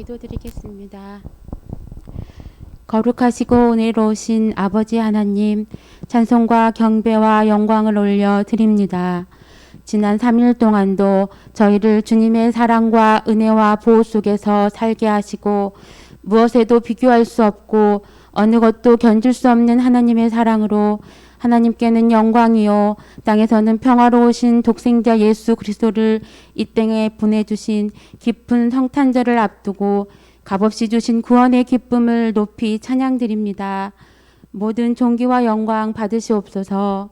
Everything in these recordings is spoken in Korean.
기도드리겠습니다. 거룩하시고 은혜로우신 아버지 하나님, 찬송과 경배와 영광을 올려 드립니다. 지난 3일 동안도 저희를 주님의 사랑과 은혜와 보호 속에서 살게 하시고 무엇에도 비교할 수 없고 어느 것도 견줄 수 없는 하나님의 사랑으로 하나님께는 영광이요 땅에서는 평화로우신 독생자 예수 그리스도를 이 땅에 보내주신 깊은 성탄절을 앞두고 값없이 주신 구원의 기쁨을 높이 찬양드립니다. 모든 존귀와 영광 받으시옵소서.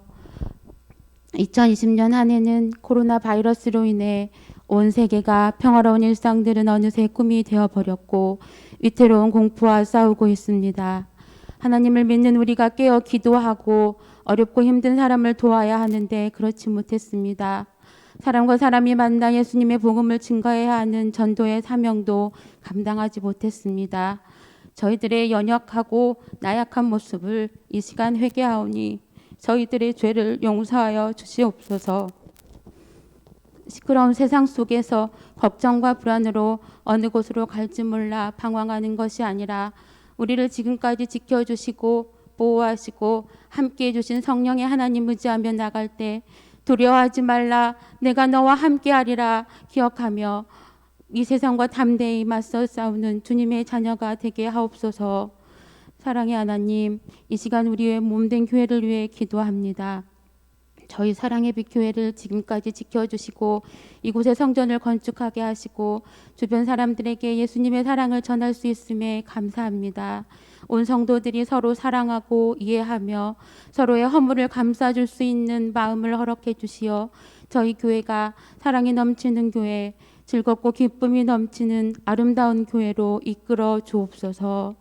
2020년 한 해는 코로나 바이러스로 인해 온 세계가 평화로운 일상들은 어느새 꿈이 되어버렸고 위태로운 공포와 싸우고 있습니다. 하나님을 믿는 우리가 깨어 기도하고 어렵고 힘든 사람을 도와야 하는데 그렇지 못했습니다. 사람과 사람이 만나 예수님의 복음을 증거해야 하는 전도의 사명도 감당하지 못했습니다. 저희들의 연약하고 나약한 모습을 이 시간 회개하오니 저희들의 죄를 용서하여 주시옵소서. 시끄러운 세상 속에서 걱정과 불안으로 어느 곳으로 갈지 몰라 방황하는 것이 아니라 우리를 지금까지 지켜주시고 보호하시고 함께해 주신 성령의 하나님 의지하며 나갈 때 두려워하지 말라, 내가 너와 함께하리라 기억하며 이 세상과 담대히 맞서 싸우는 주님의 자녀가 되게 하옵소서. 사랑의 하나님, 이 시간 우리의 몸된 교회를 위해 기도합니다. 저희 사랑의 빛교회를 지금까지 지켜주시고 이곳에 성전을 건축하게 하시고 주변 사람들에게 예수님의 사랑을 전할 수 있음에 감사합니다. 온 성도들이 서로 사랑하고 이해하며 서로의 허물을 감싸줄 수 있는 마음을 허락해 주시어 저희 교회가 사랑이 넘치는 교회, 즐겁고 기쁨이 넘치는 아름다운 교회로 이끌어 주옵소서.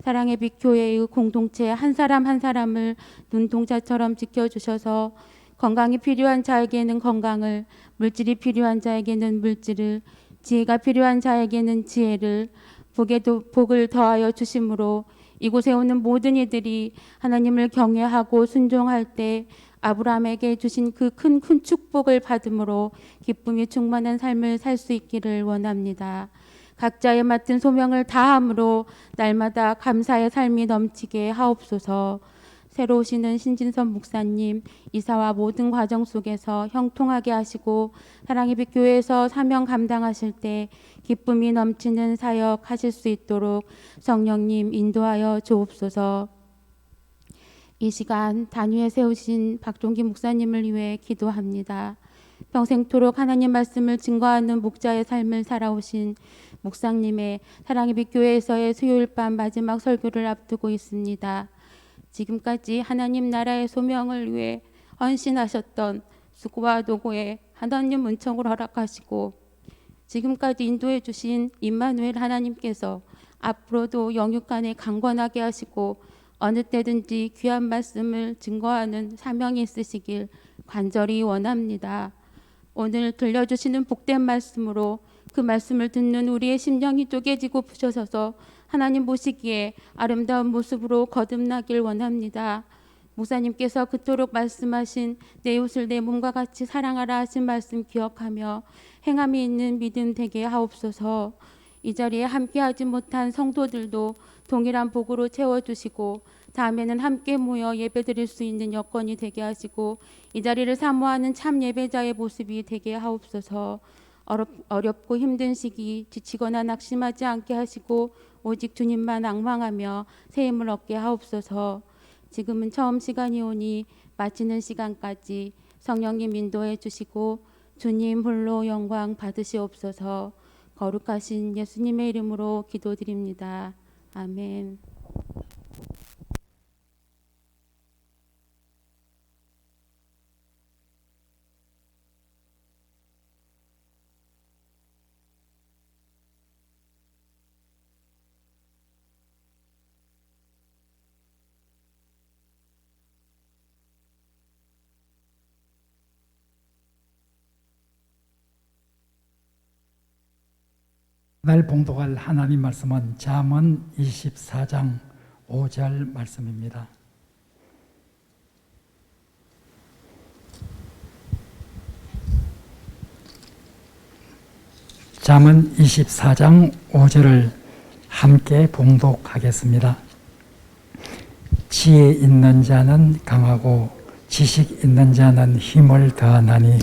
사랑의 빛교회의 공동체 한 사람 한 사람을 눈동자처럼 지켜주셔서 건강이 필요한 자에게는 건강을, 물질이 필요한 자에게는 물질을, 지혜가 필요한 자에게는 지혜를, 복에도 복을 더하여 주심으로 이곳에 오는 모든 이들이 하나님을 경외하고 순종할 때 아브라함에게 주신 그 큰 축복을 받음으로 기쁨이 충만한 삶을 살 수 있기를 원합니다. 각자의 맡은 소명을 다함으로 날마다 감사의 삶이 넘치게 하옵소서. 새로 오시는 신진선 목사님, 이사와 모든 과정 속에서 형통하게 하시고 사랑의 빛 교회에서 사명 감당하실 때 기쁨이 넘치는 사역 하실 수 있도록 성령님 인도하여 주옵소서. 이 시간 단위에 세우신 박종기 목사님을 위해 기도합니다. 평생토록 하나님 말씀을 증거하는 목자의 삶을 살아오신 목사님의 사랑의 빛 교회에서의 수요일 밤 마지막 설교를 앞두고 있습니다. 지금까지 하나님 나라의 소명을 위해 헌신하셨던 수고와 노고에 하나님 은총을 허락하시고 지금까지 인도해 주신 임마누엘 하나님께서 앞으로도 영육간에 강건하게 하시고 어느 때든지 귀한 말씀을 증거하는 사명이 있으시길 간절히 원합니다. 오늘 들려주시는 복된 말씀으로 그 말씀을 듣는 우리의 심령이 쪼개지고 부셔져서 하나님 보시기에 아름다운 모습으로 거듭나길 원합니다. 목사님께서 그토록 말씀하신 내 이웃을 내 몸과 같이 사랑하라 하신 말씀 기억하며 행함이 있는 믿음 되게 하옵소서. 이 자리에 함께하지 못한 성도들도 동일한 복으로 채워주시고 다음에는 함께 모여 예배드릴 수 있는 여건이 되게 하시고 이 자리를 사모하는 참 예배자의 모습이 되게 하옵소서. 어렵고 힘든 시기 지치거나 낙심하지 않게 하시고 오직 주님만 앙망하며 새 힘을 얻게 하옵소서. 지금은 처음 시간이 오니 마치는 시간까지 성령님 인도해 주시고 주님 홀로 영광 받으시옵소서. 거룩하신 예수님의 이름으로 기도드립니다. 아멘. 날 봉독할 하나님 말씀은 잠언 24장 5절 말씀입니다. 잠언 24장 5절을 함께 봉독하겠습니다. 지혜 있는 자는 강하고 지식 있는 자는 힘을 더하나니.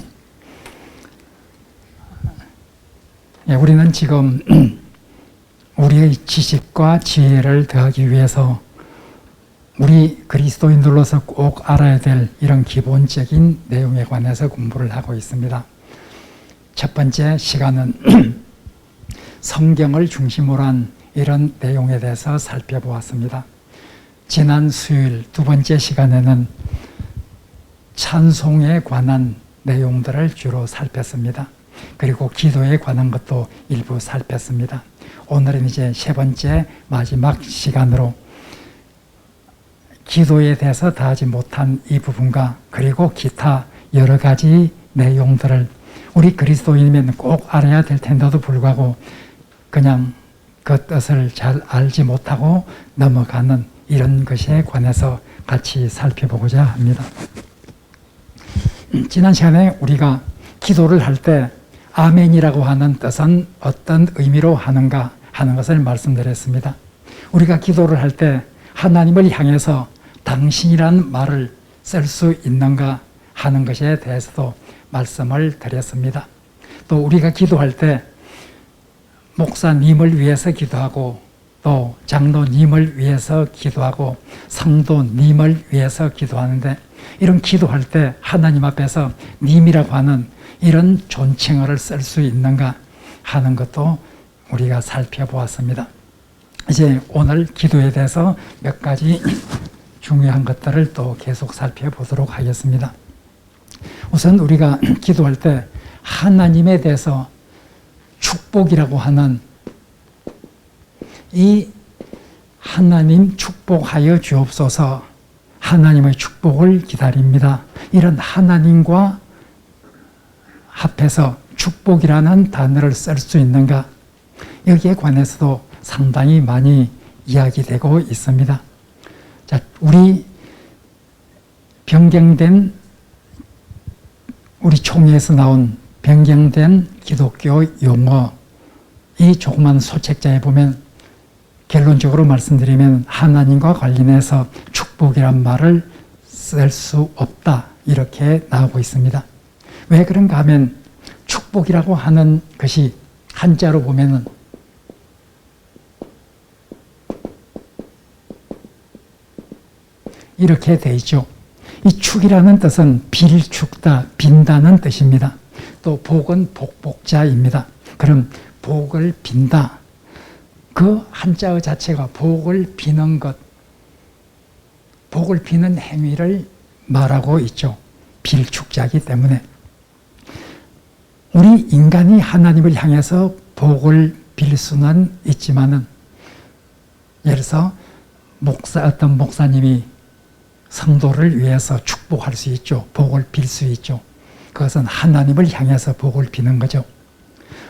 우리는 지금 우리의 지식과 지혜를 더하기 위해서 우리 그리스도인들로서 꼭 알아야 될 이런 기본적인 내용에 관해서 공부를 하고 있습니다. 첫 번째 시간은 성경을 중심으로 한 이런 내용에 대해서 살펴보았습니다. 지난 수요일 두 번째 시간에는 찬송에 관한 내용들을 주로 살폈습니다. 그리고 기도에 관한 것도 일부 살폈습니다. 오늘은 이제 세 번째 마지막 시간으로 기도에 대해서 다하지 못한 이 부분과 그리고 기타 여러 가지 내용들을 우리 그리스도인이면 꼭 알아야 될 텐데도 불구하고 그냥 그 뜻을 잘 알지 못하고 넘어가는 이런 것에 관해서 같이 살펴보고자 합니다. 지난 시간에 우리가 기도를 할 때 아멘이라고 하는 뜻은 어떤 의미로 하는가 하는 것을 말씀드렸습니다. 우리가 기도를 할 때 하나님을 향해서 당신이라는 말을 쓸 수 있는가 하는 것에 대해서도 말씀을 드렸습니다. 또 우리가 기도할 때 목사님을 위해서 기도하고 또 장로님을 위해서 기도하고 성도님을 위해서 기도하는데 이런 기도할 때 하나님 앞에서 님이라고 하는 이런 존칭어를 쓸 수 있는가 하는 것도 우리가 살펴보았습니다. 이제 오늘 기도에 대해서 몇 가지 중요한 것들을 또 계속 살펴보도록 하겠습니다. 우선 우리가 기도할 때 하나님에 대해서 축복이라고 하는 이 하나님 축복하여 주옵소서, 하나님의 축복을 기다립니다. 이런 하나님과 합해서 축복이라는 단어를 쓸 수 있는가, 여기에 관해서도 상당히 많이 이야기되고 있습니다. 자, 우리 변경된 우리 총회에서 나온 변경된 기독교 용어, 이 조그만 소책자에 보면 결론적으로 말씀드리면 하나님과 관련해서 축복이란 말을 쓸 수 없다 이렇게 나오고 있습니다. 왜 그런가 하면 축복이라고 하는 것이 한자로 보면은 이렇게 돼 있죠. 이 축이라는 뜻은 빌축다, 빈다는 뜻입니다. 또 복은 복복자입니다. 그럼 복을 빈다. 그 한자어 자체가 복을 비는 것, 복을 비는 행위를 말하고 있죠. 빌축자이기 때문에. 우리 인간이 하나님을 향해서 복을 빌 수는 있지만은, 예를 들어서 어떤 목사님이 성도를 위해서 축복할 수 있죠. 복을 빌 수 있죠. 그것은 하나님을 향해서 복을 비는 거죠.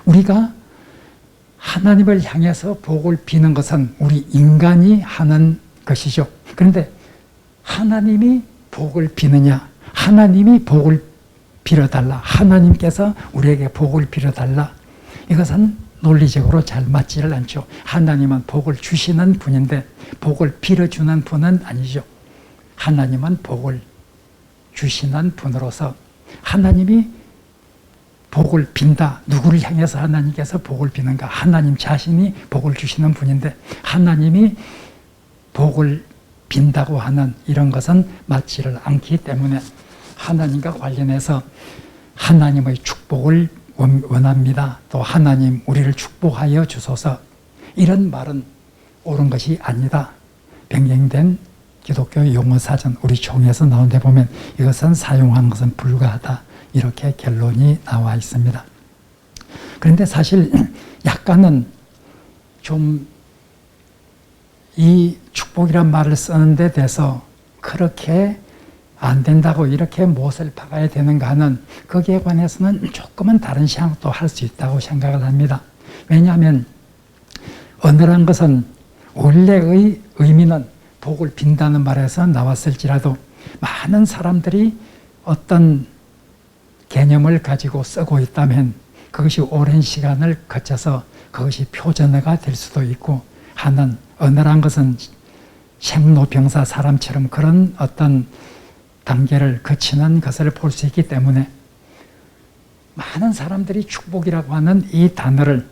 우리가 하나님을 향해서 복을 비는 것은 우리 인간이 하는 것이죠. 그런데 하나님이 복을 비느냐, 하나님이 복을 빌어달라, 하나님께서 우리에게 복을 빌어달라, 이것은 논리적으로 잘 맞지를 않죠. 하나님은 복을 주시는 분인데 복을 빌어주는 분은 아니죠. 하나님은 복을 주시는 분으로서 하나님이 복을 빈다. 누구를 향해서 하나님께서 복을 비는가? 하나님 자신이 복을 주시는 분인데 하나님이 복을 빈다고 하는 이런 것은 맞지를 않기 때문에 하나님과 관련해서 하나님의 축복을 원합니다. 또 하나님 우리를 축복하여 주소서, 이런 말은 옳은 것이 아니다. 변경된 기독교 용어사전 우리 총회에서 나온 데 보면 이것은 사용한 것은 불가하다 이렇게 결론이 나와 있습니다. 그런데 사실 약간은 좀 이 축복이란 말을 쓰는 데 대해서 그렇게 안 된다고 이렇게 못을 박아야 되는가 하는, 거기에 관해서는 조금은 다른 생각도 할 수 있다고 생각을 합니다. 왜냐하면 언어란 것은 원래의 의미는 복을 빈다는 말에서 나왔을지라도 많은 사람들이 어떤 개념을 가지고 쓰고 있다면 그것이 오랜 시간을 거쳐서 그것이 표준어가 될 수도 있고 하는 어느한 것은 생로병사 사람처럼 그런 어떤 단계를 거치는 것을 볼 수 있기 때문에 많은 사람들이 축복이라고 하는 이 단어를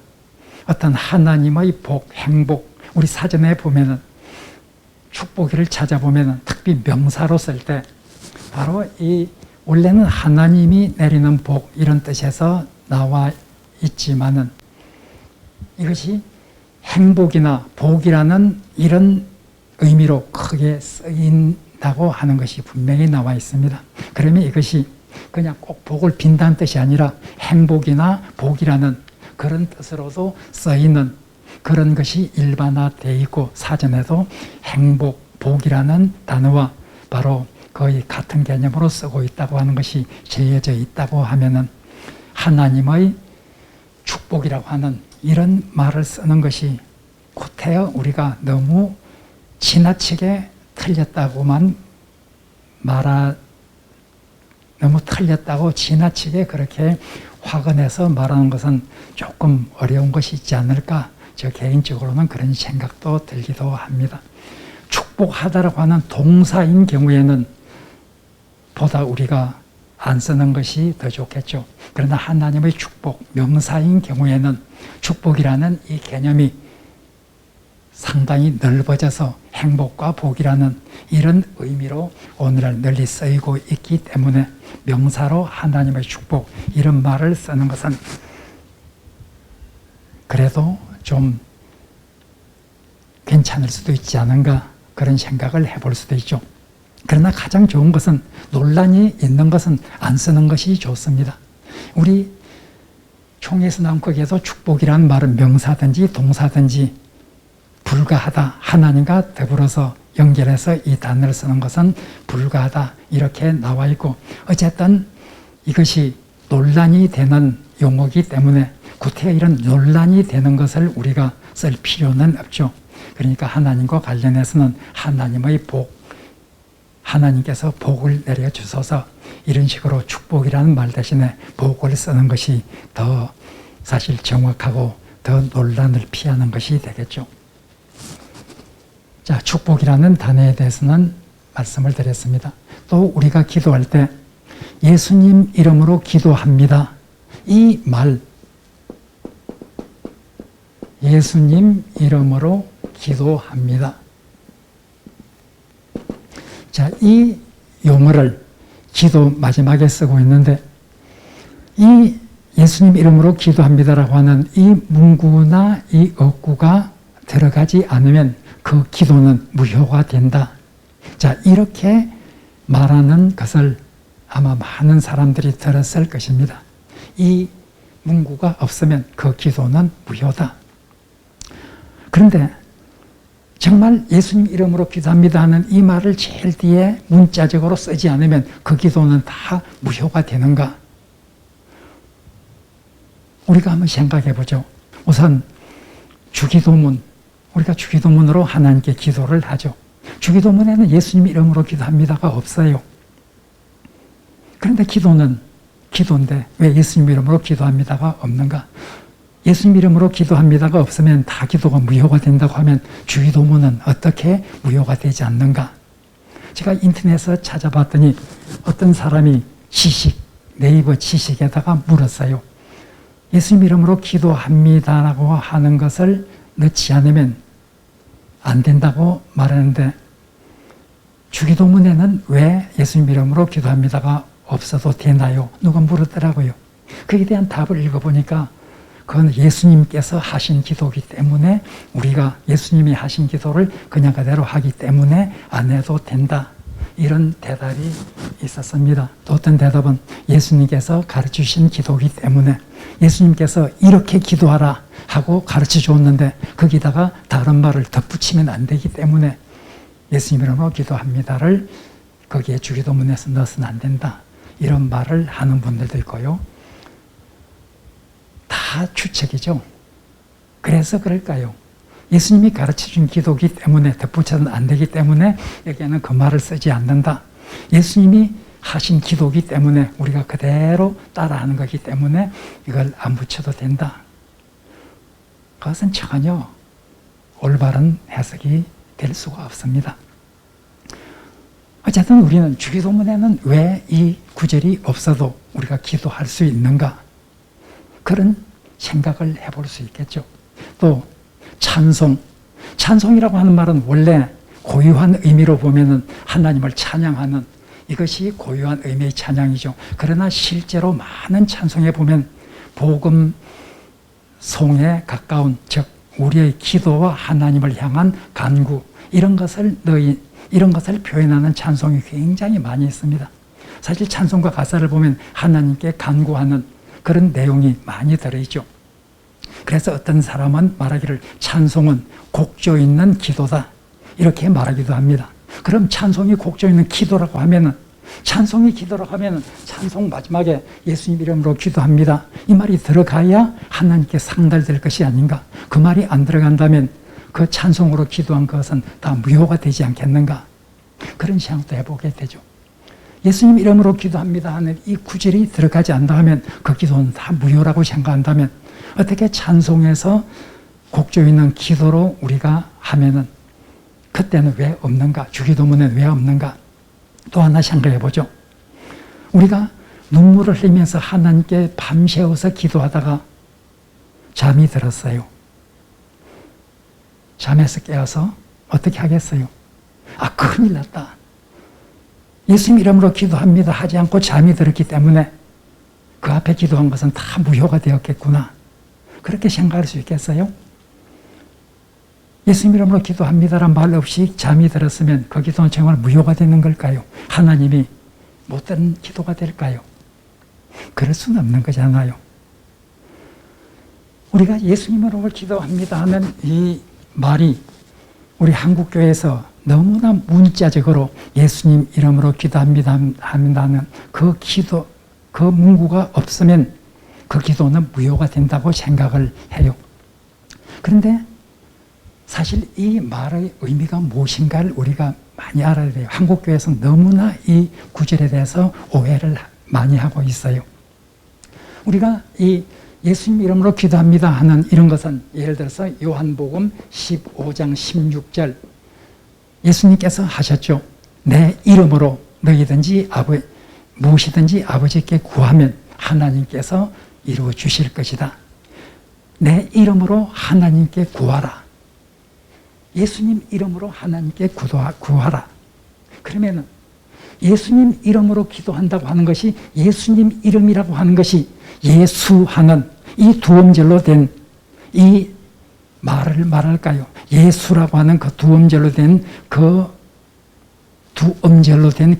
어떤 하나님의 복, 행복, 우리 사전에 보면은 축복을 찾아보면은 특히 명사로 쓸 때 바로 이 원래는 하나님이 내리는 복 이런 뜻에서 나와 있지만은 이것이 행복이나 복이라는 이런 의미로 크게 쓰인다고 하는 것이 분명히 나와 있습니다. 그러면 이것이 그냥 꼭 복을 빈다는 뜻이 아니라 행복이나 복이라는 그런 뜻으로도 쓰이는 그런 것이 일반화되어 있고 사전에도 행복, 복이라는 단어와 바로 거의 같은 개념으로 쓰고 있다고 하는 것이 정해져 있다고 하면은 하나님의 축복이라고 하는 이런 말을 쓰는 것이 곧해요 우리가 너무 지나치게 틀렸다고만 너무 틀렸다고 지나치게 그렇게 확언해서 말하는 것은 조금 어려운 것이 있지 않을까 저 개인적으로는 그런 생각도 들기도 합니다. 축복하다라고 하는 동사인 경우에는 보다 우리가 안 쓰는 것이 더 좋겠죠. 그러나 하나님의 축복, 명사인 경우에는 축복이라는 이 개념이 상당히 넓어져서 행복과 복이라는 이런 의미로 오늘날 널리 쓰이고 있기 때문에 명사로 하나님의 축복 이런 말을 쓰는 것은 그래도 좀 괜찮을 수도 있지 않은가 그런 생각을 해볼 수도 있죠. 그러나 가장 좋은 것은 논란이 있는 것은 안 쓰는 것이 좋습니다. 우리 총에서 나온 거기에도 축복이라는 말은 명사든지 동사든지 불가하다, 하나님과 더불어서 연결해서 이 단어를 쓰는 것은 불가하다 이렇게 나와 있고 어쨌든 이것이 논란이 되는 용어이기 때문에 구태여 이런 논란이 되는 것을 우리가 쓸 필요는 없죠. 그러니까 하나님과 관련해서는 하나님의 복, 하나님께서 복을 내려주소서 이런 식으로 축복이라는 말 대신에 복을 쓰는 것이 더 사실 정확하고 더 논란을 피하는 것이 되겠죠. 자, 축복이라는 단어에 대해서는 말씀을 드렸습니다. 또 우리가 기도할 때 예수님 이름으로 기도합니다. 이 말, 예수님 이름으로 기도합니다. 자, 이 용어를 기도 마지막에 쓰고 있는데 이 예수님 이름으로 기도합니다라고 하는 이 문구나 이 어구가 들어가지 않으면 그 기도는 무효가 된다. 자, 이렇게 말하는 것을 아마 많은 사람들이 들었을 것입니다. 이 문구가 없으면 그 기도는 무효다. 그런데 정말 예수님 이름으로 기도합니다 하는 이 말을 제일 뒤에 문자적으로 쓰지 않으면 그 기도는 다 무효가 되는가? 우리가 한번 생각해 보죠. 우선 주기도문, 우리가 주기도문으로 하나님께 기도를 하죠. 주기도문에는 예수님 이름으로 기도합니다가 없어요. 그런데 기도는 기도인데 왜 예수님 이름으로 기도합니다가 없는가? 예수님 이름으로 기도합니다가 없으면 다 기도가 무효가 된다고 하면 주기도문은 어떻게 무효가 되지 않는가? 제가 인터넷에서 찾아봤더니 어떤 사람이 네이버 지식에다가 물었어요. 예수님 이름으로 기도합니다라고 하는 것을 넣지 않으면 안 된다고 말하는데 주기도문에는 왜 예수님 이름으로 기도합니다가 없어도 되나요? 누가 물었더라고요. 거기에 대한 답을 읽어보니까 그건 예수님께서 하신 기도이기 때문에 우리가 예수님이 하신 기도를 그냥 그대로 하기 때문에 안 해도 된다. 이런 대답이 있었습니다. 또 어떤 대답은 예수님께서 가르치신 기도이기 때문에 예수님께서 이렇게 기도하라 하고 가르쳐 줬는데 거기다가 다른 말을 덧붙이면 안 되기 때문에 예수님 이름으로 기도합니다를 거기에 주기도문에서 넣어서는 안 된다. 이런 말을 하는 분들도 있고요. 다 추측이죠. 그래서 그럴까요? 예수님이 가르쳐준 기도이기 때문에 덧붙여서는 안 되기 때문에 여기에는 그 말을 쓰지 않는다. 예수님이 하신 기도이기 때문에 우리가 그대로 따라하는 거기 때문에 이걸 안 붙여도 된다. 그것은 전혀 올바른 해석이 될 수가 없습니다. 어쨌든 우리는 주기도문에는 왜 이 구절이 없어도 우리가 기도할 수 있는가? 그런 생각을 해볼 수 있겠죠. 또 찬송이라고 하는 말은 원래 고유한 의미로 보면은 하나님을 찬양하는, 이것이 고유한 의미의 찬양이죠. 그러나 실제로 많은 찬송에 보면 복음 송에 가까운, 즉 우리의 기도와 하나님을 향한 간구, 이런 것을 표현하는 찬송이 굉장히 많이 있습니다. 사실 찬송가 가사를 보면 하나님께 간구하는 그런 내용이 많이 들어있죠. 그래서 어떤 사람은 말하기를 찬송은 곡조 있는 기도다, 이렇게 말하기도 합니다. 그럼 찬송이 곡조 있는 기도라고 하면은, 찬송이 기도라고 하면은 찬송 마지막에 예수님 이름으로 기도합니다, 이 말이 들어가야 하나님께 상달될 것이 아닌가? 그 말이 안 들어간다면 그 찬송으로 기도한 것은 다 무효가 되지 않겠는가? 그런 생각도 해보게 되죠. 예수님 이름으로 기도합니다 하는 이 구절이 들어가지 않다 하면 그 기도는 다 무효라고 생각한다면 어떻게 찬송에서 곡조 있는 기도로 우리가 하면은 그때는 왜 없는가? 주기도문에 왜 없는가? 또 하나 생각해 보죠. 우리가 눈물을 흘리면서 하나님께 밤새워서 기도하다가 잠이 들었어요. 잠에서 깨어서 어떻게 하겠어요? 아, 큰일 났다. 예수님 이름으로 기도합니다 하지 않고 잠이 들었기 때문에 그 앞에 기도한 것은 다 무효가 되었겠구나. 그렇게 생각할 수 있겠어요? 예수님 이름으로 기도합니다란 말 없이 잠이 들었으면 그 기도는 정말 무효가 되는 걸까요? 하나님이 못 들은 기도가 될까요? 그럴 수는 없는 거잖아요. 우리가 예수님 이름으로 기도합니다 하는 이 말이 우리 한국교회에서 너무나 문자적으로 예수님 이름으로 기도합니다 하는 그 기도, 그 문구가 없으면 그 기도는 무효가 된다고 생각을 해요. 그런데 사실 이 말의 의미가 무엇인가를 우리가 많이 알아야 돼요. 한국교회에서 너무나 이 구절에 대해서 오해를 많이 하고 있어요. 우리가 이 예수님 이름으로 기도합니다 하는 이런 것은 예를 들어서 요한복음 15장 16절 예수님께서 하셨죠. 내 이름으로 너희든지 무엇이든지 아버지께 구하면 하나님께서 이루어 주실 것이다. 내 이름으로 하나님께 구하라. 예수님 이름으로 하나님께 구하라. 그러면은 예수님 이름으로 기도한다고 하는 것이, 예수님 이름이라고 하는 것이 예수하는 이 두 음절로 된 이 말을 말할까요? 예수라고 하는 그 두 음절로 된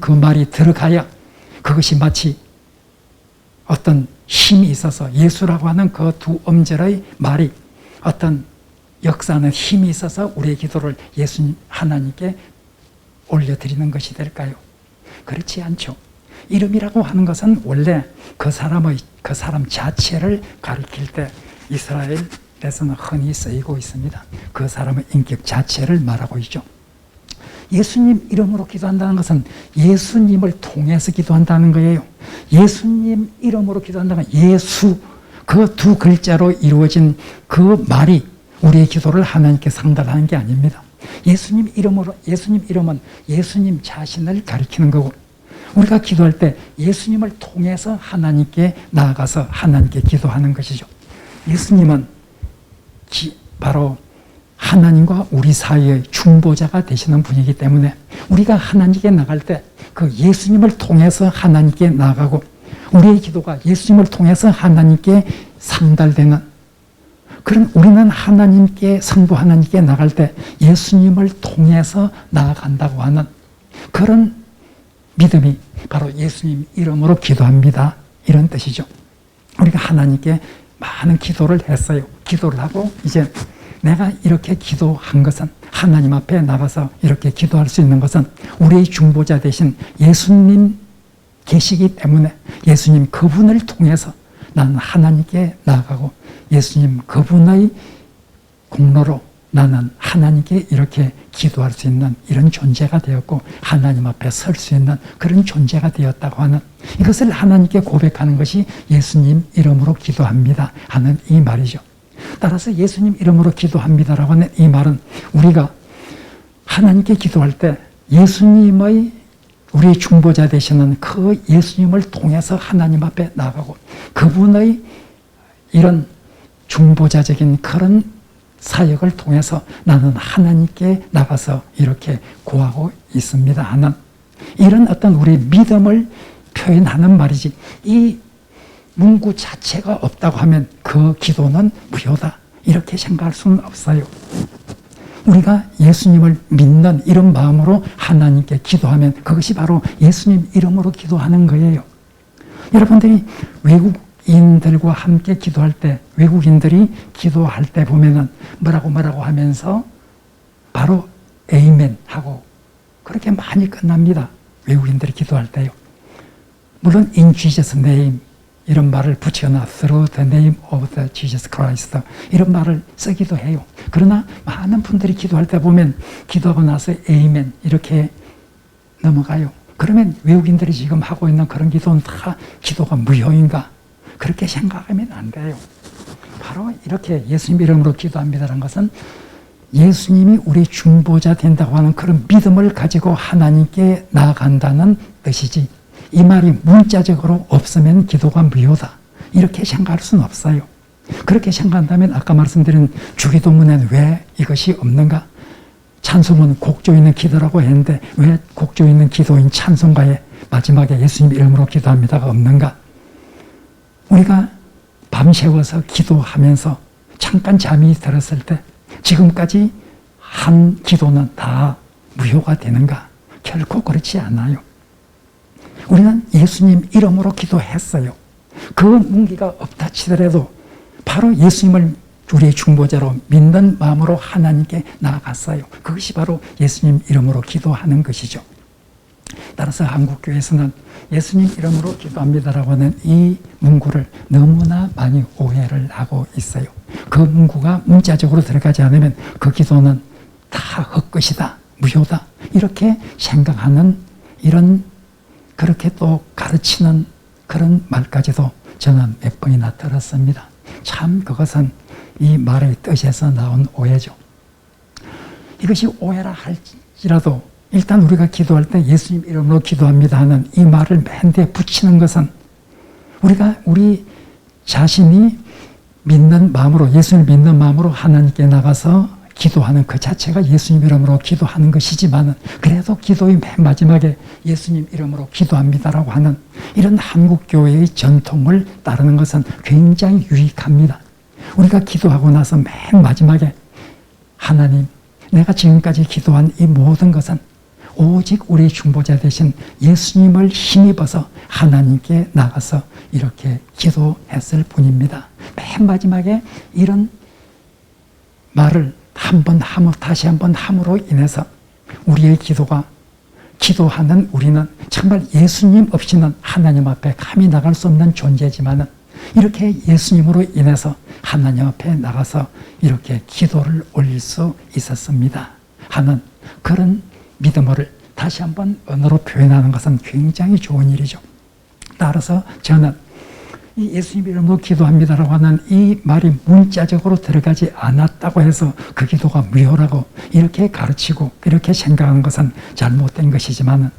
그 말이 들어가야 그것이 마치 어떤 힘이 있어서, 예수라고 하는 그 두 음절의 말이 어떤 역사하는 힘이 있어서 우리의 기도를 예수님 하나님께 올려드리는 것이 될까요? 그렇지 않죠. 이름이라고 하는 것은 원래 그 사람 자체를 가리킬 때 이스라엘에서는 흔히 쓰이고 있습니다. 그 사람의 인격 자체를 말하고 있죠. 예수님 이름으로 기도한다는 것은 예수님을 통해서 기도한다는 거예요. 예수님 이름으로 기도한다는 건 예수, 그 두 글자로 이루어진 그 말이 우리의 기도를 하나님께 상달하는 게 아닙니다. 예수님 이름은 예수님 자신을 가리키는 거고, 우리가 기도할 때 예수님을 통해서 하나님께 나아가서 하나님께 기도하는 것이죠. 예수님은 바로 하나님과 우리 사이의 중보자가 되시는 분이기 때문에 우리가 하나님께 나갈 때 그 예수님을 통해서 하나님께 나아가고, 우리의 기도가 예수님을 통해서 하나님께 상달되는, 그런 우리는 하나님께, 성부 하나님께 나갈 때 예수님을 통해서 나아간다고 하는 그런 믿음이 바로 예수님 이름으로 기도합니다, 이런 뜻이죠. 우리가 하나님께 많은 기도를 했어요. 기도를 하고 이제 내가 이렇게 기도한 것은, 하나님 앞에 나가서 이렇게 기도할 수 있는 것은 우리의 중보자 되신 예수님 계시기 때문에 예수님 그분을 통해서 나는 하나님께 나아가고, 예수님 그분의 공로로 나는 하나님께 이렇게 기도할 수 있는 이런 존재가 되었고, 하나님 앞에 설 수 있는 그런 존재가 되었다고 하는, 이것을 하나님께 고백하는 것이 예수님 이름으로 기도합니다 하는 이 말이죠. 따라서 예수님 이름으로 기도합니다라고 하는 이 말은 우리가 하나님께 기도할 때 예수님의 우리 중보자 되시는 그 예수님을 통해서 하나님 앞에 나가고 그분의 이런 중보자적인 그런 사역을 통해서 나는 하나님께 나가서 이렇게 구하고 있습니다 하는 이런 어떤 우리 믿음을 표현하는 말이지, 이 문구 자체가 없다고 하면 그 기도는 무효다 이렇게 생각할 수는 없어요. 우리가 예수님을 믿는 이런 마음으로 하나님께 기도하면 그것이 바로 예수님 이름으로 기도하는 거예요. 여러분들이 외국인들과 함께 기도할 때, 외국인들이 기도할 때 보면은 뭐라고 하면서 바로 에이멘 하고 그렇게 많이 끝납니다. 외국인들이 기도할 때요. 물론 in Jesus name 이런 말을 붙여놔 through the name of the Jesus Christ 이런 말을 쓰기도 해요. 그러나 많은 분들이 기도할 때 보면 기도하고 나서 에이멘 이렇게 넘어가요. 그러면 외국인들이 지금 하고 있는 그런 기도는 다 기도가 무효인가? 그렇게 생각하면 안 돼요. 바로 이렇게 예수님 이름으로 기도합니다라는 것은 예수님이 우리 중보자 된다고 하는 그런 믿음을 가지고 하나님께 나아간다는 뜻이지, 이 말이 문자적으로 없으면 기도가 무효다 이렇게 생각할 수는 없어요. 그렇게 생각한다면 아까 말씀드린 주기도문에는 왜 이것이 없는가? 찬송은 곡조 있는 기도라고 했는데 왜 곡조 있는 기도인 찬송가에 마지막에 예수님 이름으로 기도합니다가 없는가? 우리가 밤새워서 기도하면서 잠깐 잠이 들었을 때 지금까지 한 기도는 다 무효가 되는가? 결코 그렇지 않아요. 우리는 예수님 이름으로 기도했어요. 그 문기가 없다 치더라도 바로 예수님을 우리의 중보자로 믿는 마음으로 하나님께 나아갔어요. 그것이 바로 예수님 이름으로 기도하는 것이죠. 따라서 한국교회에서는 예수님 이름으로 기도합니다라고 하는 이 문구를 너무나 많이 오해를 하고 있어요. 그 문구가 문자적으로 들어가지 않으면 그 기도는 다 헛것이다, 무효다 이렇게 생각하는 이런 그렇게 또 가르치는 그런 말까지도 저는 몇 번이나 들었습니다. 참 그것은 이 말의 뜻에서 나온 오해죠. 이것이 오해라 할지라도 일단 우리가 기도할 때 예수님 이름으로 기도합니다 하는 이 말을 맨 뒤에 붙이는 것은 우리가 우리 자신이 믿는 마음으로, 예수를 믿는 마음으로 하나님께 나가서 기도하는 그 자체가 예수님 이름으로 기도하는 것이지만 그래도 기도의 맨 마지막에 예수님 이름으로 기도합니다라고 하는 이런 한국교회의 전통을 따르는 것은 굉장히 유익합니다. 우리가 기도하고 나서 맨 마지막에 하나님, 내가 지금까지 기도한 이 모든 것은 오직 우리 중보자 되신 예수님을 힘입어서 하나님께 나가서 이렇게 기도했을 뿐입니다. 맨 마지막에 이런 말을 다시 한번 함으로 인해서 우리의 기도가, 기도하는 우리는 정말 예수님 없이는 하나님 앞에 감히 나갈 수 없는 존재지만은 이렇게 예수님으로 인해서 하나님 앞에 나가서 이렇게 기도를 올릴 수 있었습니다 하는 그런 믿음을 다시 한번 언어로 표현하는 것은 굉장히 좋은 일이죠. 따라서 저는 이 예수님 이름으로 기도합니다라고 하는 이 말이 문자적으로 들어가지 않았다고 해서 그 기도가 무효라고 이렇게 가르치고 이렇게 생각하는 것은 잘못된 것이지만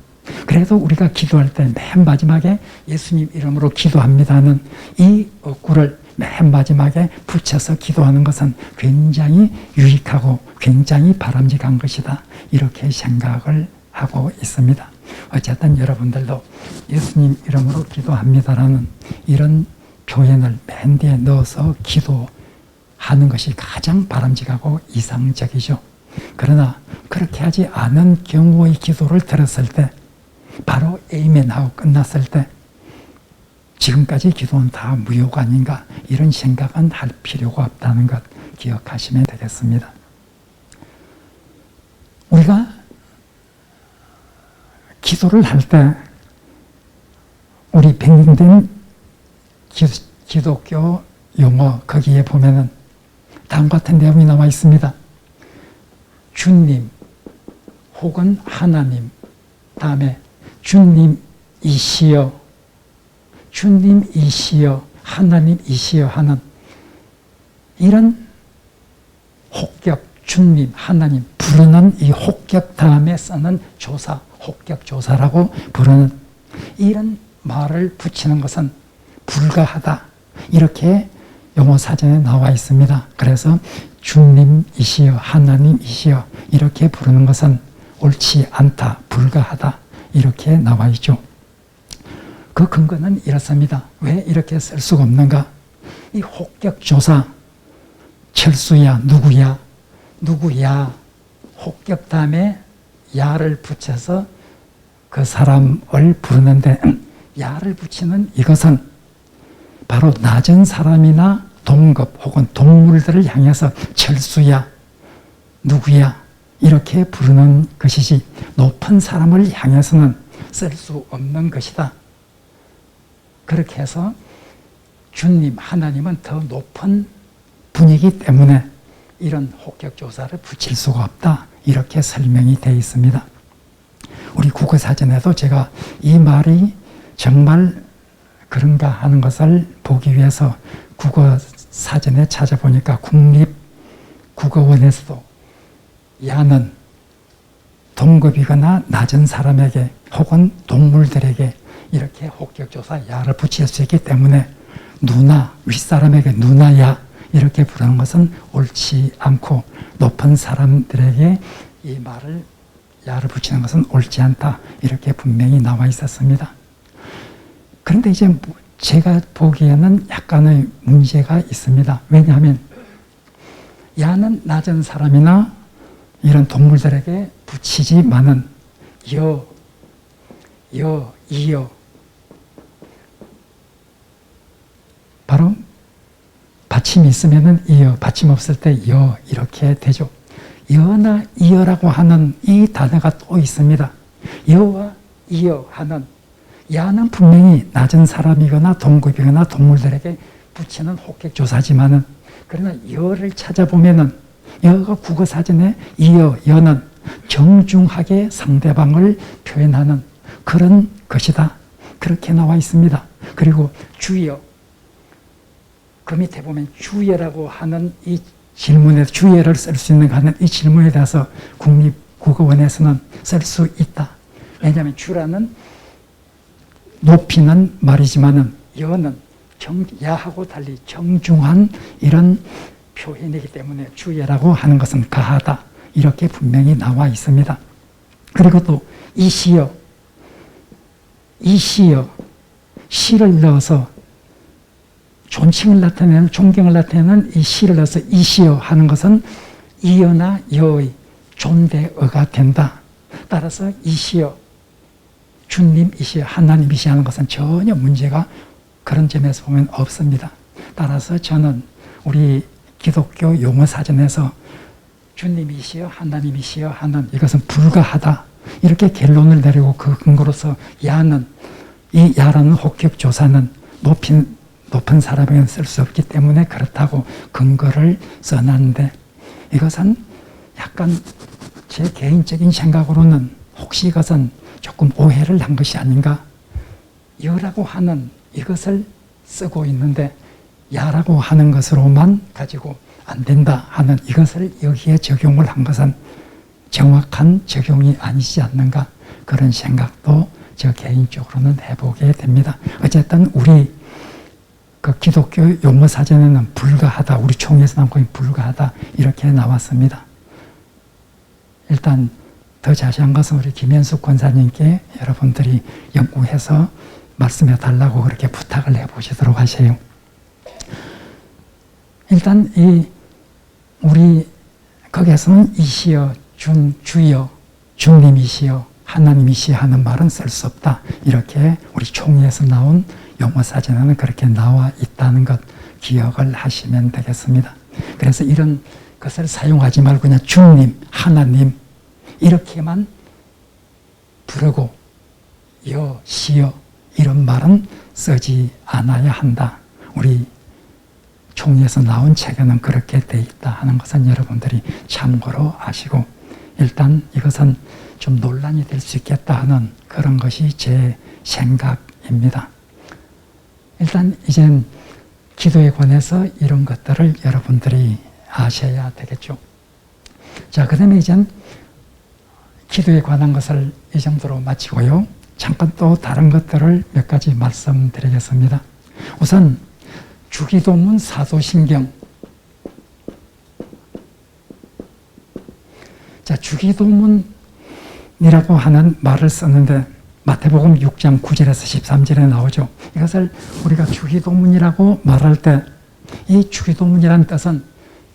그래도 우리가 기도할 때 맨 마지막에 예수님 이름으로 기도합니다는 이 어구를 맨 마지막에 붙여서 기도하는 것은 굉장히 유익하고 굉장히 바람직한 것이다 이렇게 생각을 하고 있습니다. 어쨌든 여러분들도 예수님 이름으로 기도합니다라는 이런 표현을 맨 뒤에 넣어서 기도하는 것이 가장 바람직하고 이상적이죠. 그러나 그렇게 하지 않은 경우의 기도를 들었을 때 바로 에이멘 하고 끝났을 때 지금까지 기도는 다 무효가 아닌가 이런 생각은 할 필요가 없다는 것 기억하시면 되겠습니다. 우리가 기도를 할 때 우리 변경된 기독교 용어 거기에 보면은 다음 같은 내용이 나와 있습니다. 주님 혹은 하나님, 다음에 주님이시여, 주님이시여, 하나님이시여 하는 이런 주님, 하나님 부르는 이 혹격 다음에 쓰는 조사, 혹격조사라고 부르는 이런 말을 붙이는 것은 불가하다. 이렇게 용어사전에 나와 있습니다. 그래서 주님이시여, 하나님이시여 이렇게 부르는 것은 옳지 않다, 불가하다 이렇게 나와 있죠. 그 근거는 이렇습니다. 왜 이렇게 쓸 수가 없는가? 이 혹격조사, 철수야, 누구야, 혹격 다음에 야를 붙여서 그 사람을 부르는데 야를 붙이는 이것은 바로 낮은 사람이나 동급 혹은 동물들을 향해서 철수야, 누구야 이렇게 부르는 것이지 높은 사람을 향해서는 쓸 수 없는 것이다. 그렇게 해서 주님, 하나님은 더 높은 분이기 때문에 이런 혹격조사를 붙일 수가 없다. 이렇게 설명이 되어 있습니다. 우리 국어사전에도 제가 이 말이 정말 그런가 하는 것을 보기 위해서 국어사전에 찾아보니까 국립국어원에서도 야는 동급이거나 낮은 사람에게 혹은 동물들에게 이렇게 혹격조사 야를 붙일 수 있기 때문에 누나, 윗사람에게 누나야 이렇게 부르는 것은 옳지 않고 높은 사람들에게 이 말을 야를 붙이는 것은 옳지 않다. 이렇게 분명히 나와 있었습니다. 그런데 이제 제가 보기에는 약간의 문제가 있습니다. 왜냐하면 야는 낮은 사람이나 이런 동물들에게 붙이지만은 이여, 바로 받침이 있으면은 이여, 받침 없을 때 여 이렇게 되죠. 여나 이여라고 하는 이 단어가 또 있습니다. 여와 이여 하는 야는 분명히 낮은 사람이거나 동급이거나 동물들에게 붙이는 혹격조사지만은 그러나 여를 찾아보면은 여가 국어사전에 이여, 여는 정중하게 상대방을 표현하는 그런 것이다. 그렇게 나와 있습니다. 그리고 주여, 그 밑에 보면 주여라고 하는 이 질문에 주여를 쓸 수 있는 하는 이 질문에 대해서 국립국어원에서는 쓸 수 있다. 왜냐하면 주라는 높이는 말이지만은 여는 야하고 달리 정중한 이런 표현이기 때문에 주여라고 하는 것은 가하다. 이렇게 분명히 나와 있습니다. 그리고 또 이시여, 시를 넣어서 존칭을 나타내는, 존경을 나타내는 이 시를 넣어서 이시여 하는 것은 이여나 여의 존대어가 된다. 따라서 이시여, 주님이시여, 하나님이시여 하는 것은 전혀 문제가 그런 점에서 보면 없습니다. 따라서 저는 우리 기독교 용어사전에서 주님이시여, 하나님이시여 하는 이것은 불가하다. 이렇게 결론을 내리고 그 근거로서 이 야라는 혹격조사는 높은 사람에게는 쓸 수 없기 때문에 그렇다고 근거를 써놨는데 이것은 약간 제 개인적인 생각으로는 혹시 이것은 조금 오해를 한 것이 아닌가. 여라고 하는 이것을 쓰고 있는데 야라고 하는 것으로만 가지고 안 된다 하는 이것을 여기에 적용을 한 것은 정확한 적용이 아니지 않는가 그런 생각도 저 개인적으로는 해보게 됩니다. 어쨌든 우리 그 기독교 용어사전에는 불가하다, 우리 총회에서 나온 불가하다 이렇게 나왔습니다. 일단 더 자세한 것은 우리 김현숙 권사님께 여러분들이 연구해서 말씀해 달라고 그렇게 부탁을 해보시도록 하세요. 일단 우리 거기에서는 이시여, 주여, 주님이시여, 하나님이시여 하는 말은 쓸 수 없다. 이렇게 우리 총회에서 나온 용어사전에는 그렇게 나와 있다는 것 기억을 하시면 되겠습니다. 그래서 이런 것을 사용하지 말고 그냥 주님, 하나님 이렇게만 부르고 여, 시여 이런 말은 쓰지 않아야 한다. 우리 총회에서 나온 책에는 그렇게 돼 있다 하는 것은 여러분들이 참고로 아시고 일단 이것은 좀 논란이 될 수 있겠다 하는 그런 것이 제 생각입니다. 일단 이젠 기도에 관해서 이런 것들을 여러분들이 아셔야 되겠죠. 자, 그 다음에 이젠 기도에 관한 것을 이 정도로 마치고요. 잠깐 또 다른 것들을 몇 가지 말씀드리겠습니다. 우선 주기도문 사도신경. 자, 주기도문이라고 하는 말을 썼는데 마태복음 6장 9절에서 13절에 나오죠. 이것을 우리가 주기도문이라고 말할 때 이 주기도문이라는 뜻은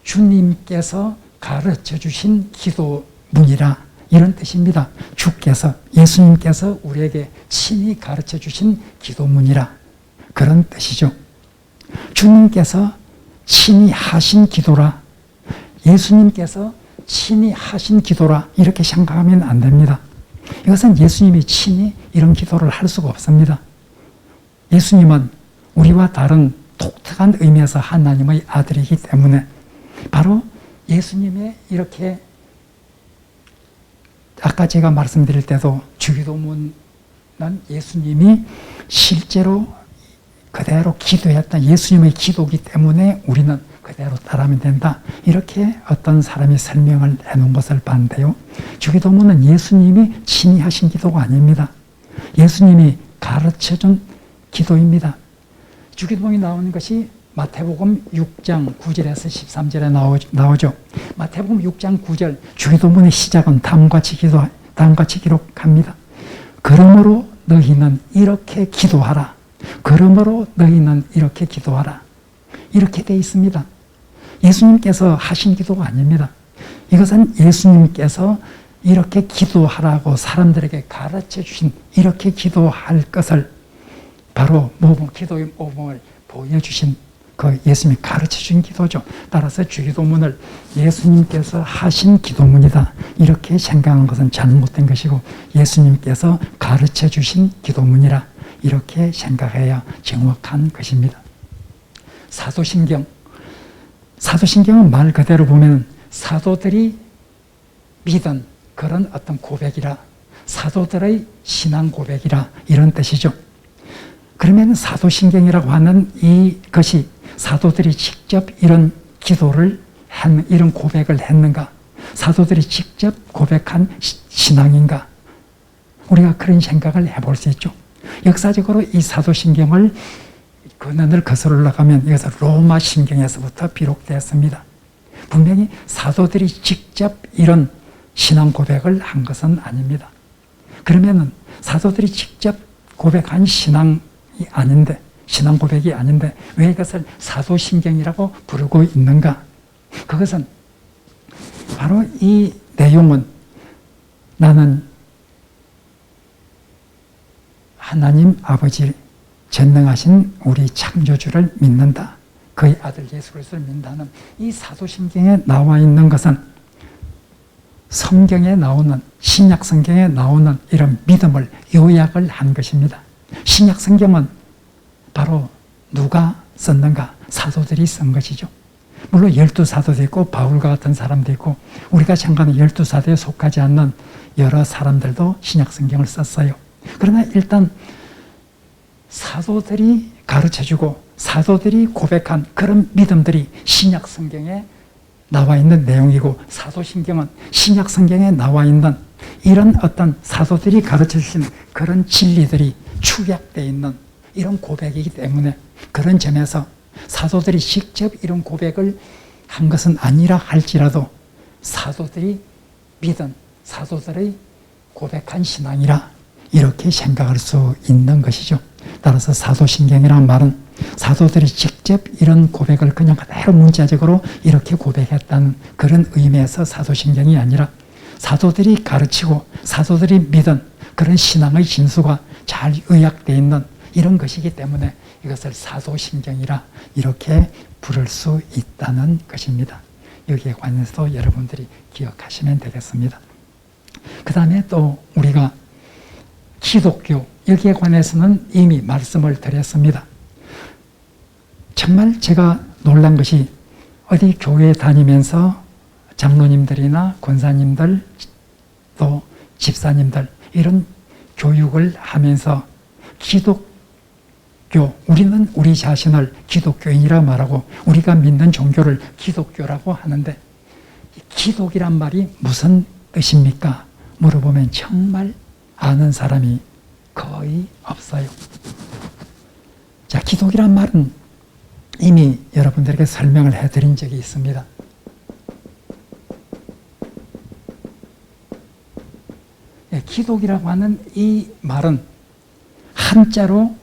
주님께서 가르쳐 주신 기도문이라 이런 뜻입니다. 주께서, 예수님께서 우리에게 친히 가르쳐 주신 기도문이라 그런 뜻이죠. 주님께서 친히 하신 기도라, 예수님께서 친히 하신 기도라 이렇게 생각하면 안 됩니다. 이것은 예수님이 친히 이런 기도를 할 수가 없습니다. 예수님은 우리와 다른 독특한 의미에서 하나님의 아들이기 때문에 바로 예수님의 이렇게 아까 제가 말씀드릴 때도 주기도문은 예수님이 실제로 그대로 기도했던 예수님의 기도이기 때문에 우리는 그대로 따르면 된다. 이렇게 어떤 사람이 설명을 해놓은 것을 봤는데요. 주기도문은 예수님이 친히 하신 기도가 아닙니다. 예수님이 가르쳐준 기도입니다. 주기도문이 나오는 것이 마태복음 6장 9절에서 13절에 나오죠. 마태복음 6장 9절 주기도문의 시작은 다음과 같이 기록합니다. 그러므로 너희는 이렇게 기도하라. 그러므로 너희는 이렇게 기도하라. 이렇게 되어 있습니다. 예수님께서 하신 기도가 아닙니다. 이것은 예수님께서 이렇게 기도하라고 사람들에게 가르쳐 주신 이렇게 기도할 것을 바로 모범, 기도의 모범을 보여주신 그 예수님이 가르쳐 주신 기도죠. 따라서 주기도문을 예수님께서 하신 기도문이다. 이렇게 생각하는 것은 잘못된 것이고 예수님께서 가르쳐 주신 기도문이라 이렇게 생각해야 정확한 것입니다. 사도신경은 말 그대로 보면 사도들이 믿은 그런 어떤 고백이라 사도들의 신앙 고백이라 이런 뜻이죠. 그러면 사도신경이라고 하는 이것이 사도들이 직접 이런 기도를 이런 고백을 했는가? 사도들이 직접 고백한 신앙인가? 우리가 그런 생각을 해볼 수 있죠. 역사적으로 이 사도신경을 근원을 거슬러 올라가면 이것은 로마 신경에서부터 비록되었습니다. 분명히 사도들이 직접 이런 신앙 고백을 한 것은 아닙니다. 그러면은 사도들이 직접 고백한 신앙 고백이 아닌데 왜 이것을 사도신경이라고 부르고 있는가? 그것은 바로 이 내용은 나는 하나님 아버지 전능하신 우리 창조주를 믿는다. 그의 아들 예수 그리스도를 믿는다는 이 사도신경에 나와 있는 것은 성경에 나오는 신약 성경에 나오는 이런 믿음을 요약을 한 것입니다. 신약 성경은 바로 누가 썼는가? 사도들이 쓴 것이죠. 물론 12사도도 있고 바울과 같은 사람도 있고 우리가 생각하는 12사도에 속하지 않는 여러 사람들도 신약 성경을 썼어요. 그러나 일단 사도들이 가르쳐주고 사도들이 고백한 그런 믿음들이 신약 성경에 나와 있는 내용이고 사도신경은 신약 성경에 나와 있는 이런 어떤 사도들이 가르쳐주신 그런 진리들이 축약되어 있는 이런 고백이기 때문에 그런 점에서 사도들이 직접 이런 고백을 한 것은 아니라 할지라도 사도들이 믿은 사도들의 고백한 신앙이라 이렇게 생각할 수 있는 것이죠. 따라서 사도신경이라는 말은 사도들이 직접 이런 고백을 그냥 그대로 문자적으로 이렇게 고백했다는 그런 의미에서 사도신경이 아니라 사도들이 가르치고 사도들이 믿은 그런 신앙의 진수가 잘 요약되어 있는 이런 것이기 때문에 이것을 사도신경이라 이렇게 부를 수 있다는 것입니다. 여기에 관해서도 여러분들이 기억하시면 되겠습니다. 그 다음에 또 우리가 기독교 여기에 관해서는 이미 말씀을 드렸습니다. 정말 제가 놀란 것이 어디 교회 다니면서 장로님들이나 권사님들 또 집사님들 이런 교육을 하면서 우리는 우리 자신을 기독교인이라 말하고 우리가 믿는 종교를 기독교라고 하는데 기독이란 말이 무슨 뜻입니까? 물어보면 정말 아는 사람이 거의 없어요. 자, 기독이란 말은 이미 여러분들에게 설명을 해드린 적이 있습니다. 기독이라고 하는 이 말은 한자로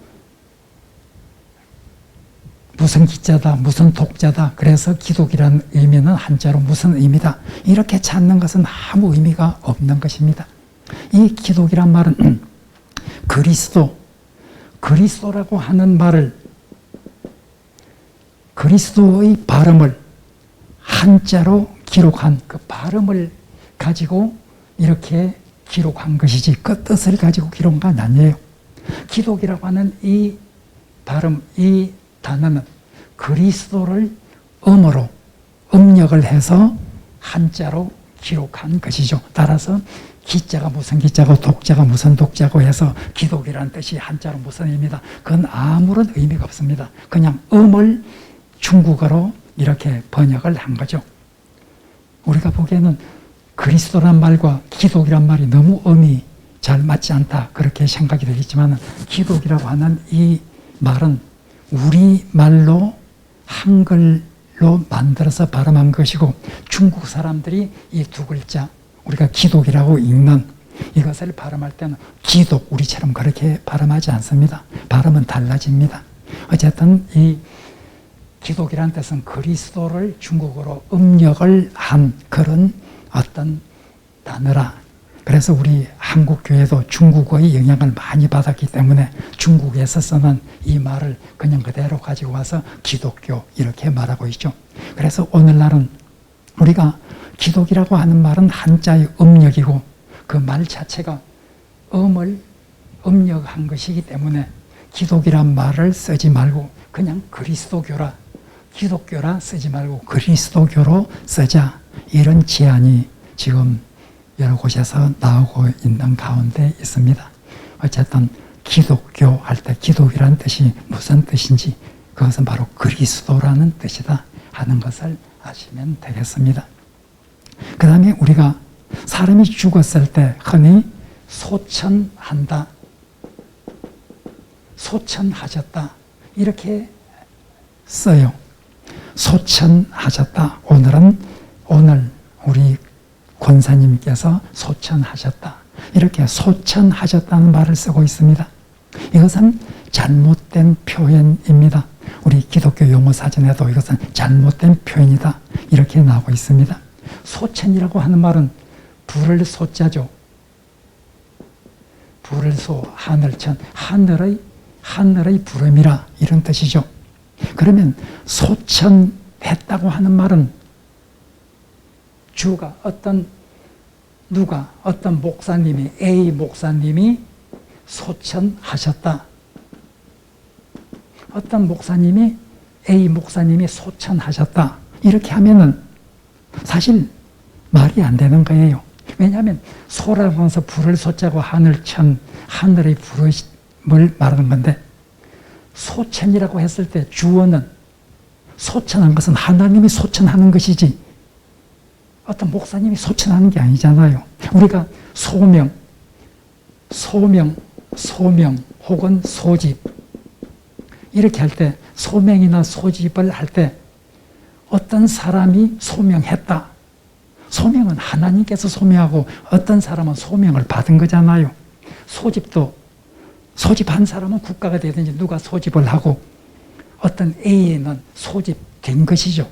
무슨 기자다, 무슨 독자다. 그래서 기독이라는 의미는 한자로 무슨 의미다. 이렇게 찾는 것은 아무 의미가 없는 것입니다. 이 기독이란 말은 그리스도라고 하는 말을, 그리스도의 발음을 한자로 기록한 그 발음을 가지고 이렇게 기록한 것이지 그 뜻을 가지고 기록한 건 아니에요. 기독이라고 하는 이 발음, 이 단어는 그리스도를 음어로 음력을 해서 한자로 기록한 것이죠. 따라서 기자가 무슨 기자고 독자가 무슨 독자고 해서 기독이라는 뜻이 한자로 무슨 의미다. 그건 아무런 의미가 없습니다. 그냥 음을 중국어로 이렇게 번역을 한 거죠. 우리가 보기에는 그리스도란 말과 기독이란 말이 너무 음이 잘 맞지 않다 그렇게 생각이 되겠지만 기독이라고 하는 이 말은 우리말로 한글로 만들어서 발음한 것이고 중국 사람들이 이 두 글자 우리가 기독이라고 읽는 이것을 발음할 때는 기독 우리처럼 그렇게 발음하지 않습니다. 발음은 달라집니다. 어쨌든 이 기독이라는 뜻은 그리스도를 중국어로 음력을 한 그런 어떤 단어라. 그래서 우리 한국교회도 중국어의 영향을 많이 받았기 때문에 중국에서 쓰는 이 말을 그냥 그대로 가지고 와서 기독교 이렇게 말하고 있죠. 그래서 오늘날은 우리가 기독이라고 하는 말은 한자의 음력이고 그 말 자체가 음을 음력한 것이기 때문에 기독이란 말을 쓰지 말고 그냥 그리스도교라, 기독교라 쓰지 말고 그리스도교로 쓰자. 이런 제안이 지금 여러 곳에서 나오고 있는 가운데 있습니다. 어쨌든 기독교 할 때 기독이라는 뜻이 무슨 뜻인지 그것은 바로 그리스도라는 뜻이다 하는 것을 아시면 되겠습니다. 그 다음에 우리가 사람이 죽었을 때 흔히 소천한다, 소천하셨다 이렇게 써요. 소천하셨다. 오늘 우리 권사님께서 소천하셨다. 이렇게 소천하셨다는 말을 쓰고 있습니다. 이것은 잘못된 표현입니다. 우리 기독교 용어 사전에도 이것은 잘못된 표현이다. 이렇게 나오고 있습니다. 소천이라고 하는 말은 불을 소자죠. 불을 소, 하늘천, 하늘의 부름이라 이런 뜻이죠. 그러면 소천했다고 하는 말은 주가 어떤 목사님이 A 목사님이 소천하셨다. 어떤 목사님이 A 목사님이 소천하셨다. 이렇게 하면은 사실 말이 안 되는 거예요. 왜냐하면 소라고 해서 불을 소자고 하늘천, 하늘의 부름을 말하는 건데 소천이라고 했을 때 주어는 소천한 것은 하나님이 소천하는 것이지 어떤 목사님이 소천하는 게 아니잖아요. 우리가 소명 혹은 소집 이렇게 할 때 소명이나 소집을 할 때 어떤 사람이 소명했다. 소명은 하나님께서 소명하고 어떤 사람은 소명을 받은 거잖아요. 소집도 소집한 사람은 국가가 되든지 누가 소집을 하고 어떤 A에는 소집된 것이죠.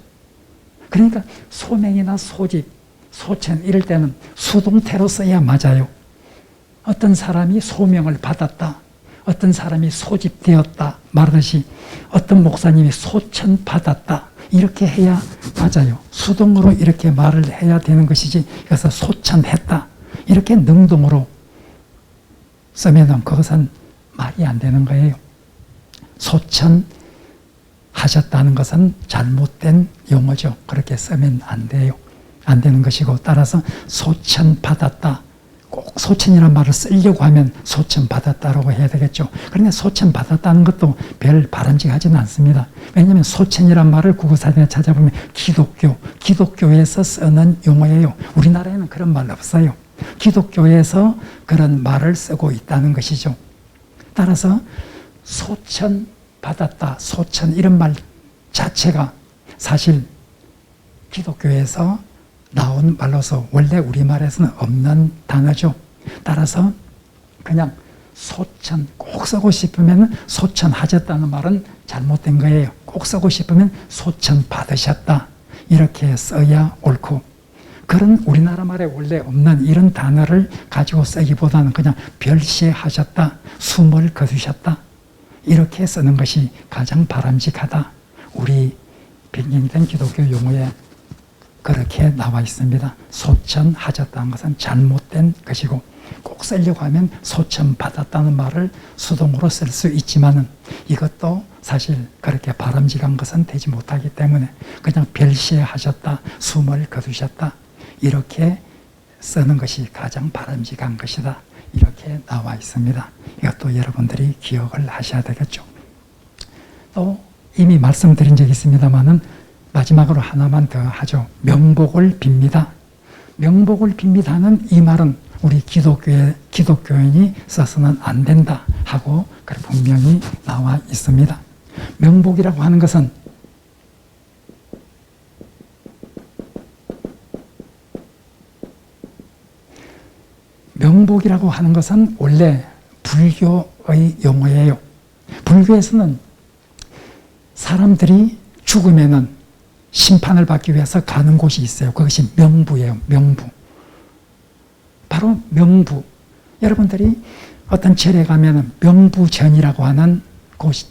그러니까 소명이나 소집, 소천 이럴 때는 수동태로 써야 맞아요. 어떤 사람이 소명을 받았다. 어떤 사람이 소집되었다 말하듯이 어떤 목사님이 소천받았다. 이렇게 해야 맞아요. 수동으로 이렇게 말을 해야 되는 것이지 그래서 소천했다. 이렇게 능동으로 쓰면 그것은 말이 안 되는 거예요. 소천하셨다는 것은 잘못된 용어죠. 그렇게 쓰면 안 돼요. 안 되는 것이고 따라서 소천받았다. 꼭 소천이라는 말을 쓰려고 하면 소천 받았다라고 해야 되겠죠. 그런데 소천 받았다는 것도 별 바람직하지는 않습니다. 왜냐하면 소천이라는 말을 국어사전에 찾아보면 기독교에서 쓰는 용어예요. 우리나라에는 그런 말 없어요. 기독교에서 그런 말을 쓰고 있다는 것이죠. 따라서 소천 받았다, 소천 이런 말 자체가 사실 기독교에서 나온 말로서 원래 우리말에서는 없는 단어죠. 따라서 그냥 소천 꼭 쓰고 싶으면 소천하셨다는 말은 잘못된 거예요. 꼭 쓰고 싶으면 소천 받으셨다 이렇게 써야 옳고, 그런 우리나라 말에 원래 없는 이런 단어를 가지고 쓰기보다는 그냥 별시하셨다, 숨을 거두셨다 이렇게 쓰는 것이 가장 바람직하다. 우리 변경된 기독교 용어에 그렇게 나와 있습니다. 소천하셨다는 것은 잘못된 것이고, 꼭 쓰려고 하면 소천 받았다는 말을 수동으로 쓸 수 있지만은 이것도 사실 그렇게 바람직한 것은 되지 못하기 때문에 그냥 별시하셨다, 숨을 거두셨다 이렇게 쓰는 것이 가장 바람직한 것이다. 이렇게 나와 있습니다. 이것도 여러분들이 기억을 하셔야 되겠죠. 또 이미 말씀드린 적이 있습니다만은 마지막으로 하나만 더 하죠. 명복을 빕니다. 명복을 빕니다는 이 말은 우리 기독교인이 써서는 안 된다 하고 분명히 나와 있습니다. 명복이라고 하는 것은 원래 불교의 용어예요. 불교에서는 사람들이 죽으면은 심판을 받기 위해서 가는 곳이 있어요. 그것이 명부예요. 명부. 바로 명부. 여러분들이 어떤 절에 가면은 명부전이라고 하는 곳이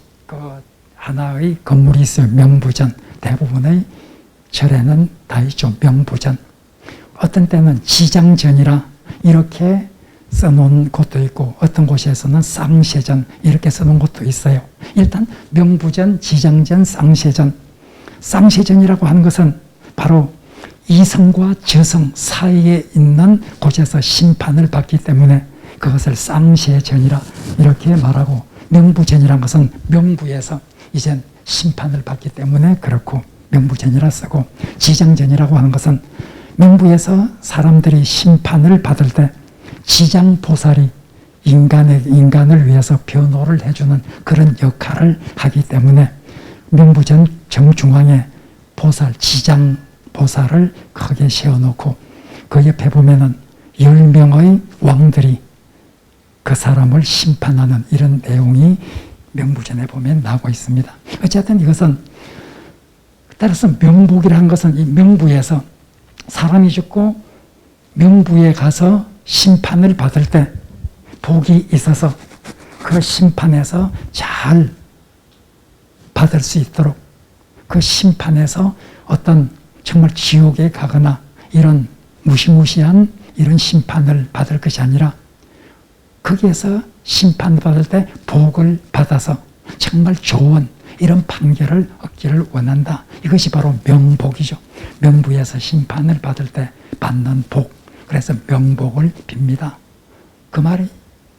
하나의 건물이 있어요. 명부전. 대부분의 절에는 다 있죠. 명부전. 어떤 때는 지장전이라 이렇게 써놓은 곳도 있고, 어떤 곳에서는 쌍세전 이렇게 써놓은 곳도 있어요. 일단 명부전, 지장전, 쌍세전. 쌍세전이라고 하는 것은 바로 이성과 저성 사이에 있는 곳에서 심판을 받기 때문에 그것을 쌍세전이라 이렇게 말하고, 명부전이라는 것은 명부에서 이젠 심판을 받기 때문에 그렇고 명부전이라 쓰고, 지장전이라고 하는 것은 명부에서 사람들이 심판을 받을 때 지장보살이 인간을 위해서 변호를 해주는 그런 역할을 하기 때문에 명부전 정중앙에 보살, 지장보살을 크게 세워놓고 그 옆에 보면은 10명의 왕들이 그 사람을 심판하는 이런 내용이 명부전에 보면 나오고 있습니다. 어쨌든 이것은, 따라서 명복이라는 것은 이 명부에서 사람이 죽고 명부에 가서 심판을 받을 때 복이 있어서 그 심판에서 잘 받을 수 있도록, 그 심판에서 어떤 정말 지옥에 가거나 이런 무시무시한 이런 심판을 받을 것이 아니라 거기에서 심판받을 때 복을 받아서 정말 좋은 이런 판결을 얻기를 원한다. 이것이 바로 명복이죠. 명부에서 심판을 받을 때 받는 복. 그래서 명복을 빕니다. 그 말이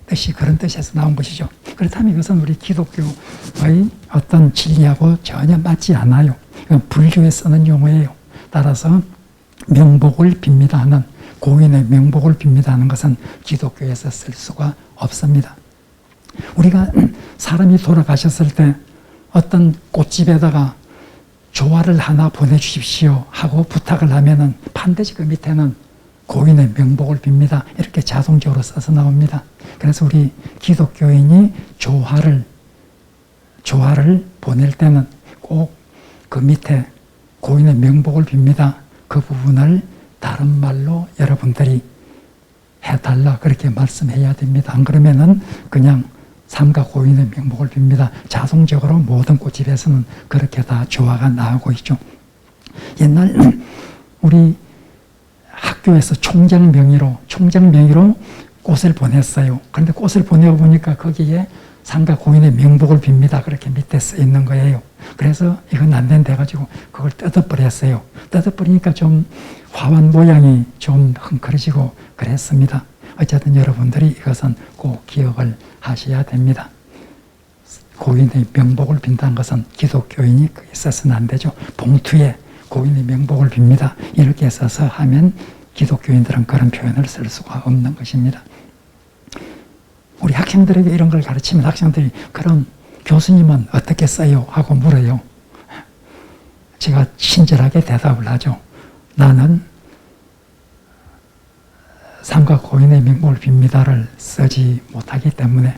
뜻이 그런 뜻에서 나온 것이죠. 그렇다면 이것은 우리 기독교의 어떤 진리하고 전혀 맞지 않아요. 이건 불교에 쓰는 용어예요. 따라서 명복을 빕니다 하는, 고인의 명복을 빕니다 하는 것은 기독교에서 쓸 수가 없습니다. 우리가 사람이 돌아가셨을 때 어떤 꽃집에다가 조화를 하나 보내주십시오 하고 부탁을 하면은 반드시 그 밑에는 고인의 명복을 빕니다 이렇게 자동적으로 써서 나옵니다. 그래서 우리 기독교인이 조화를 보낼 때는 꼭 그 밑에 고인의 명복을 빕니다 그 부분을 다른 말로 여러분들이 해달라 그렇게 말씀해야 됩니다. 안 그러면은 그냥 삼가 고인의 명복을 빕니다. 자동적으로 모든 꽃집에서는 그렇게 다 조화가 나오고 있죠. 옛날 우리 학교에서 총장 명의로 꽃을 보냈어요. 그런데 꽃을 보내보니까 거기에 삼가 고인의 명복을 빕니다 그렇게 밑에 써 있는 거예요. 그래서 이건 안 된다 해가지고 그걸 뜯어버렸어요. 뜯어버리니까 좀 화환 모양이 좀 헝클어지고 그랬습니다. 어쨌든 여러분들이 이것은 꼭 기억을 하셔야 됩니다. 고인의 명복을 빈다는 것은 기독교인이 거기 써서는 안 되죠. 봉투에 고인의 명복을 빕니다. 이렇게 써서 하면 기독교인들은 그런 표현을 쓸 수가 없는 것입니다. 우리 학생들에게 이런 걸 가르치면 학생들이 그럼 교수님은 어떻게 써요? 하고 물어요. 제가 친절하게 대답을 하죠. 나는 삼가 고인의 명복을 빕니다를 쓰지 못하기 때문에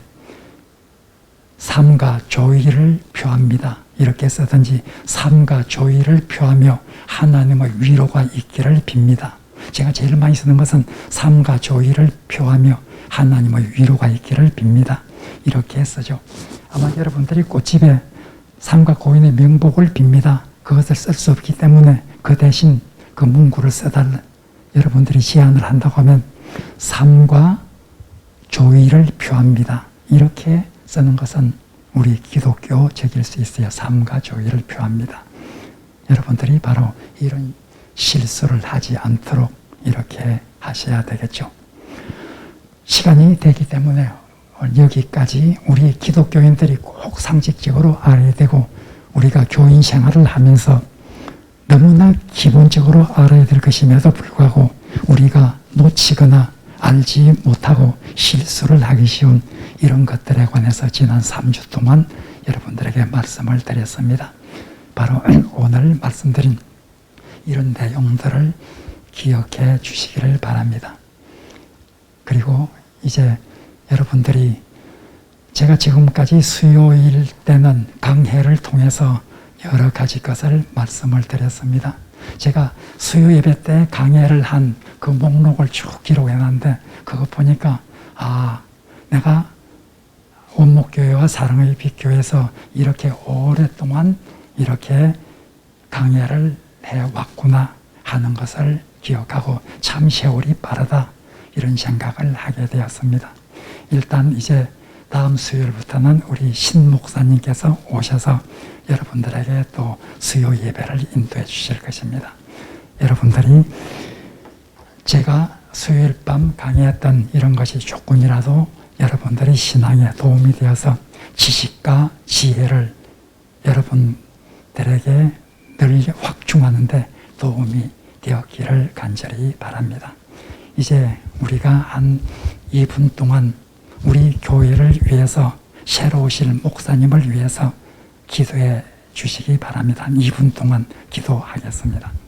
삼가 조의를 표합니다. 이렇게 쓰든지 삼가 조의를 표하며 하나님의 위로가 있기를 빕니다. 제가 제일 많이 쓰는 것은 삼가 조의를 표하며 하나님의 위로가 있기를 빕니다. 이렇게 쓰죠. 아마 여러분들이 꽃집에 삼가 고인의 명복을 빕니다. 그것을 쓸 수 없기 때문에 그 대신 그 문구를 써달라. 여러분들이 제안을 한다고 하면 삼가 조의를 표합니다. 이렇게 쓰는 것은 우리 기독교적일 수 있어요. 삼가 조의를 표합니다. 여러분들이 바로 이런 실수를 하지 않도록 이렇게 하셔야 되겠죠. 시간이 되기 때문에 여기까지 우리 기독교인들이 꼭 상식적으로 알아야 되고 우리가 교인 생활을 하면서 너무나 기본적으로 알아야 될 것임에도 불구하고 우리가 놓치거나 알지 못하고 실수를 하기 쉬운 이런 것들에 관해서 지난 3주 동안 여러분들에게 말씀을 드렸습니다. 바로 오늘 말씀드린 이런 내용들을 기억해 주시기를 바랍니다. 그리고 이제 여러분들이 제가 지금까지 수요일 때는 강해를 통해서 여러 가지 것을 말씀을 드렸습니다. 제가 수요 예배 때 강해를 한 그 목록을 쭉 기록해놨는데 그거 보니까 내가 원목교회와 사랑의 빛교회에서 이렇게 오랫동안 이렇게 강해를 해왔구나 하는 것을 기억하고 참 세월이 빠르다 이런 생각을 하게 되었습니다. 일단 이제 다음 수요일부터는 우리 신 목사님께서 오셔서 여러분들에게 또 수요 예배를 인도해 주실 것입니다. 여러분들이 제가 수요일 밤 강의했던 이런 것이 조금이라도 여러분들의 신앙에 도움이 되어서 지식과 지혜를 여러분들에게 늘 확충하는데 도움이 되었기를 간절히 바랍니다. 이제 우리가 한 2분 동안 우리 교회를 위해서 새로 오실 목사님을 위해서 기도해 주시기 바랍니다. 한 2분 동안 기도하겠습니다.